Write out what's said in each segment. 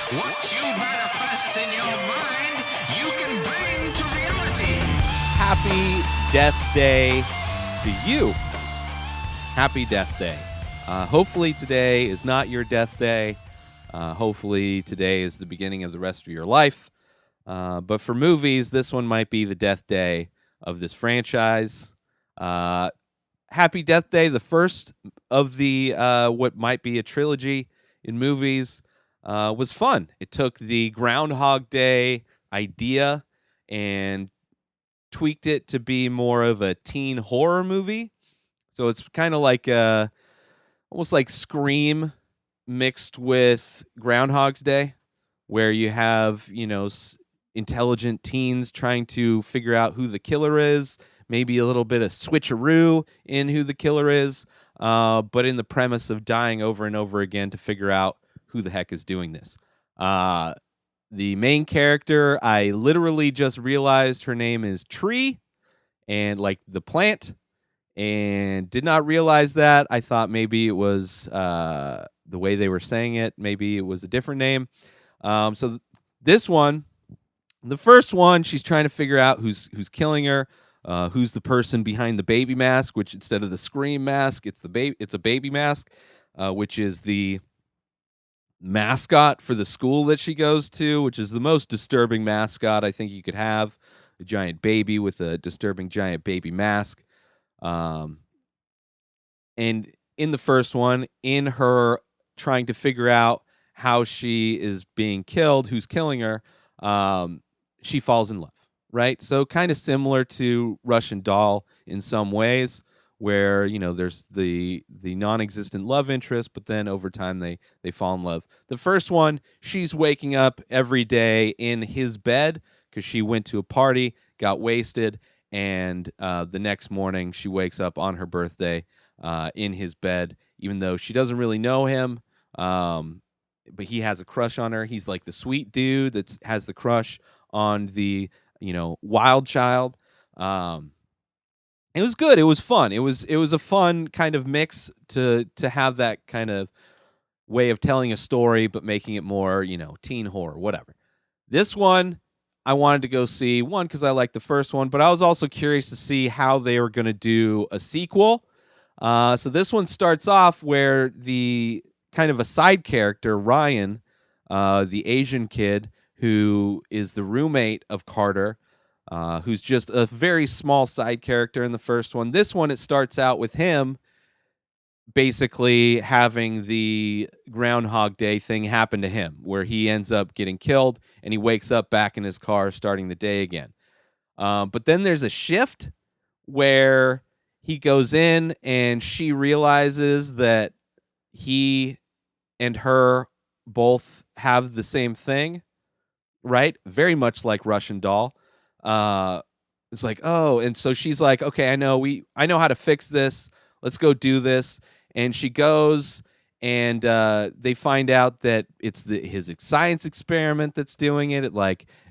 What you manifest in your mind, you can bring to reality. Happy Death Day to you. Happy Death Day. Hopefully today is not your death day. Hopefully today is the beginning of the rest of your life. But for movies, this one might be the death day of this franchise. Happy Death Day, the first of the what might be a trilogy in movies, was fun. It took the Groundhog Day idea and tweaked it to be more of a teen horror movie. So it's kind of like almost like Scream mixed with Groundhog's Day, where you have, intelligent teens trying to figure out who the killer is, maybe a little bit of switcheroo in who the killer is, but in the premise of dying over and over again to figure out who the heck is doing this. The main character, I literally just realized her name is Tree, and like the plant, and did not realize that. I thought maybe it was the way they were saying it. Maybe it was a different name. So this one, the first one, she's trying to figure out who's killing her, who's the person behind the baby mask, which instead of the Scream mask, it's a baby mask, which is the mascot for the school that she goes to, which is the most disturbing mascot I think you could have. A giant baby with a disturbing giant baby mask. And in the first one, in her trying to figure out how she is being killed, who's killing her, she falls in love, right? So kind of similar to Russian Doll in some ways, where there's the non-existent love interest, but then over time they fall in love. The first one, she's waking up every day in his bed because she went to a party, got wasted, and the next morning she wakes up on her birthday in his bed, even though she doesn't really know him, but he has a crush on her. He's like the sweet dude that has the crush on the wild child. It was good. It was fun. It was a fun kind of mix to have that kind of way of telling a story, but making it more, teen horror, whatever. This one, I wanted to go see, one, because I liked the first one, but I was also curious to see how they were going to do a sequel. So this one starts off where the kind of a side character, Ryan, the Asian kid who is the roommate of Carter, who's just a very small side character in the first one. This one, it starts out with him basically having the Groundhog Day thing happen to him, where he ends up getting killed and he wakes up back in his car starting the day again. But then there's a shift where he goes in and she realizes that he and her both have the same thing, right? Very much like Russian Doll. It's like, oh, and so she's like, okay, I know how to fix this. Let's go do this. And she goes, and they find out that it's his science experiment that's doing it.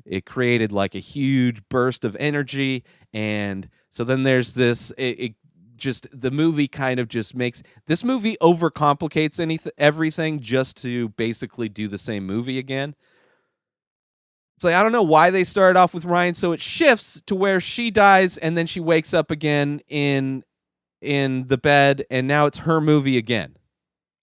It created like a huge burst of energy, and so then there's this. The movie kind of just makes this movie overcomplicates everything just to basically do the same movie again. It's like, I don't know why they started off with Ryan, so it shifts to where she dies and then she wakes up again in the bed, and now it's her movie again.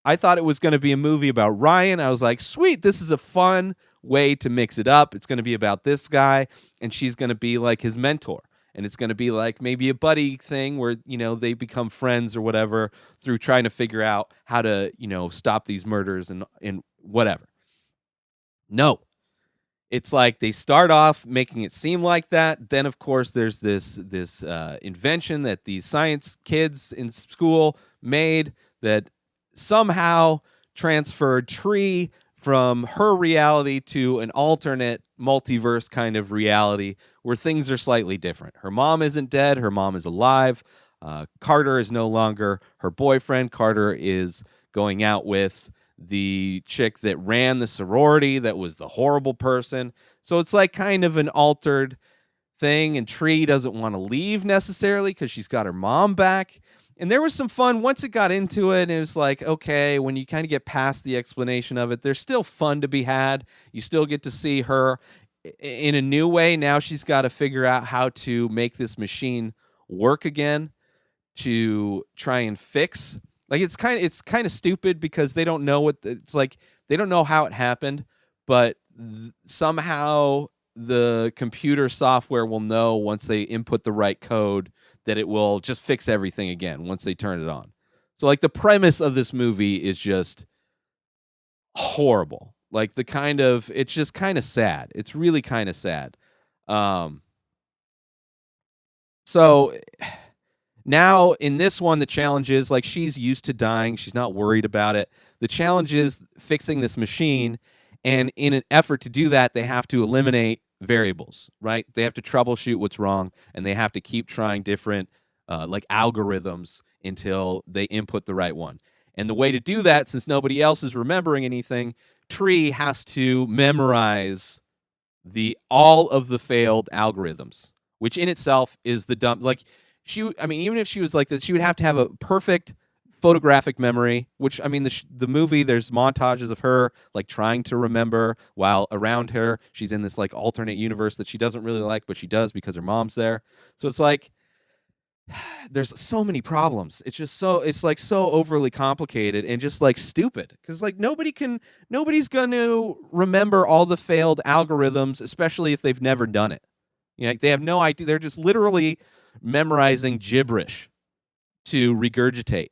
I thought it was going to be a movie about Ryan. I was like, sweet, this is a fun way to mix it up. It's going to be about this guy, and she's going to be like his mentor. And it's going to be like maybe a buddy thing where, they become friends or whatever through trying to figure out how to, stop these murders and whatever. No. It's like they start off making it seem like that. Then, of course, there's this invention that these science kids in school made that somehow transferred Tree from her reality to an alternate multiverse kind of reality where things are slightly different. Her mom isn't dead. Her mom is alive. Carter is no longer her boyfriend. Carter is going out with the chick that ran the sorority that was the horrible person. So it's like kind of an altered thing, and Tree doesn't want to leave necessarily because she's got her mom back. And there was some fun once it got into it, and it was like, okay, when you kind of get past the explanation of it, there's still fun to be had. You still get to see her in a new way. Now she's got to figure out how to make this machine work again to try and fix. Like it's kind of stupid because they don't know it's like. They don't know how it happened, but somehow the computer software will know once they input the right code that it will just fix everything again once they turn it on. So like the premise of this movie is just horrible. Like it's just kind of sad. It's really kind of sad. So now in this one, the challenge is like she's used to dying. She's not worried about it. The challenge is fixing this machine. And in an effort to do that, they have to eliminate variables, right? They have to troubleshoot what's wrong, and they have to keep trying different like algorithms until they input the right one. And the way to do that, since nobody else is remembering anything, Tree has to memorize all of the failed algorithms, which in itself is the dumb. Like even if she was like this, she would have to have a perfect photographic memory, which I mean, the movie, there's montages of her like trying to remember while around her she's in this like alternate universe that she doesn't really like, but she does because her mom's there. So it's like there's so many problems. It's like so overly complicated and just like stupid because like nobody's gonna remember all the failed algorithms, especially if they've never done it. You know, they have no idea. They're just literally memorizing gibberish to regurgitate.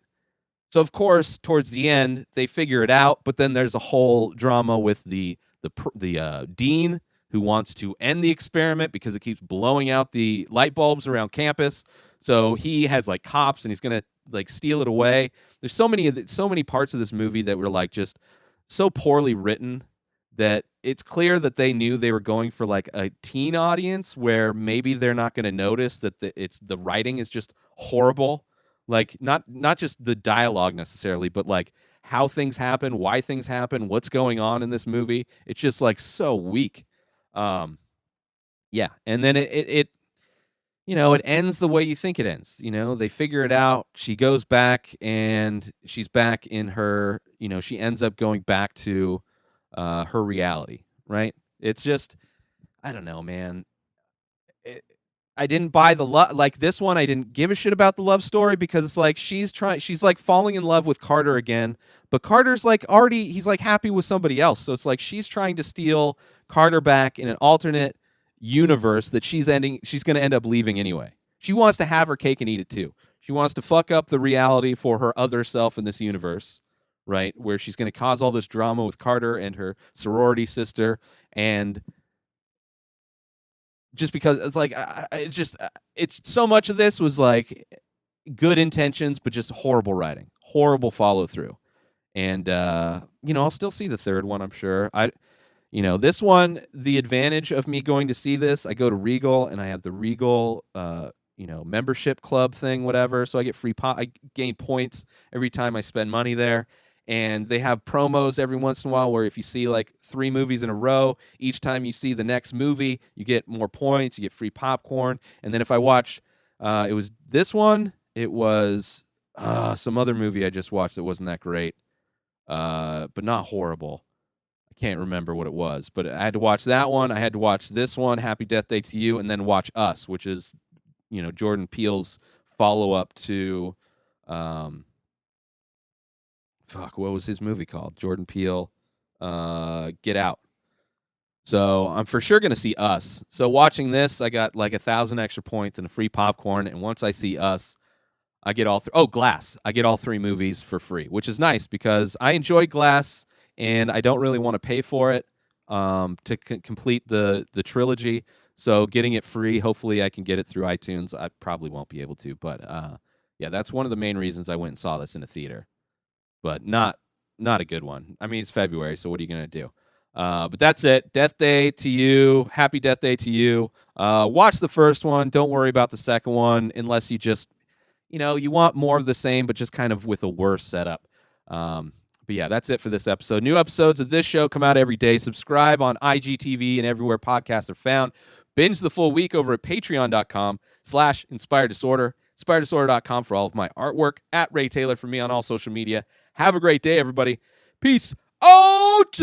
So, of course, towards the end, they figure it out, but then there's a whole drama with the dean who wants to end the experiment because it keeps blowing out the light bulbs around campus. So he has like cops, and he's gonna like steal it away. There's so many parts of this movie that were like just so poorly written that it's clear that they knew they were going for like a teen audience where maybe they're not going to notice that the writing is just horrible. Like not just the dialogue necessarily, but like how things happen, why things happen, what's going on in this movie. It's just like so weak. Yeah. And then it it ends the way you think it ends. You know, they figure it out. She goes back and she's back in her, she ends up going back to her reality, right? It's just, I don't know, man. I didn't buy the love. Like this one, I didn't give a shit about the love story because it's like she's like falling in love with Carter again, but Carter's like he's like happy with somebody else. So it's like she's trying to steal Carter back in an alternate universe that she's going to end up leaving anyway. She wants to have her cake and eat it too. She wants to fuck up the reality for her other self in this universe, right? Where she's going to cause all this drama with Carter and her sorority sister, and just because it's like it's so much of this was like good intentions but just horrible writing, horrible follow through. And I'll still see the third one, I'm sure. This one, the advantage of me going to see this, I go to Regal and I have the Regal membership club thing, whatever, so I get I gain points every time I spend money there. And they have promos every once in a while where if you see like 3 movies in a row, each time you see the next movie, you get more points, you get free popcorn. And then if I watch, it was this one, it was some other movie I just watched that wasn't that great, but not horrible. I can't remember what it was, but I had to watch that one. I had to watch this one, Happy Death Day to You, and then watch Us, which is, Jordan Peele's follow-up to... what was his movie called? Jordan Peele, Get Out. So I'm for sure going to see Us. So watching this, I got like 1,000 extra points and a free popcorn. And once I see Us, I get all Glass. I get all 3 movies for free, which is nice because I enjoy Glass and I don't really want to pay for it to complete the trilogy. So getting it free, hopefully I can get it through iTunes. I probably won't be able to, but yeah, that's one of the main reasons I went and saw this in a theater. But not a good one. I mean, it's February, so what are you going to do? But that's it. Death Day to You. Happy Death Day to You. Watch the first one. Don't worry about the second one unless you just, you want more of the same, but just kind of with a worse setup. But yeah, that's it for this episode. New episodes of this show come out every day. Subscribe on IGTV and everywhere podcasts are found. Binge the full week over at patreon.com/inspired disorder. SpiderDisorder.com for all of my artwork. At Ray Taylor for me on all social media. Have a great day, everybody. Peace out!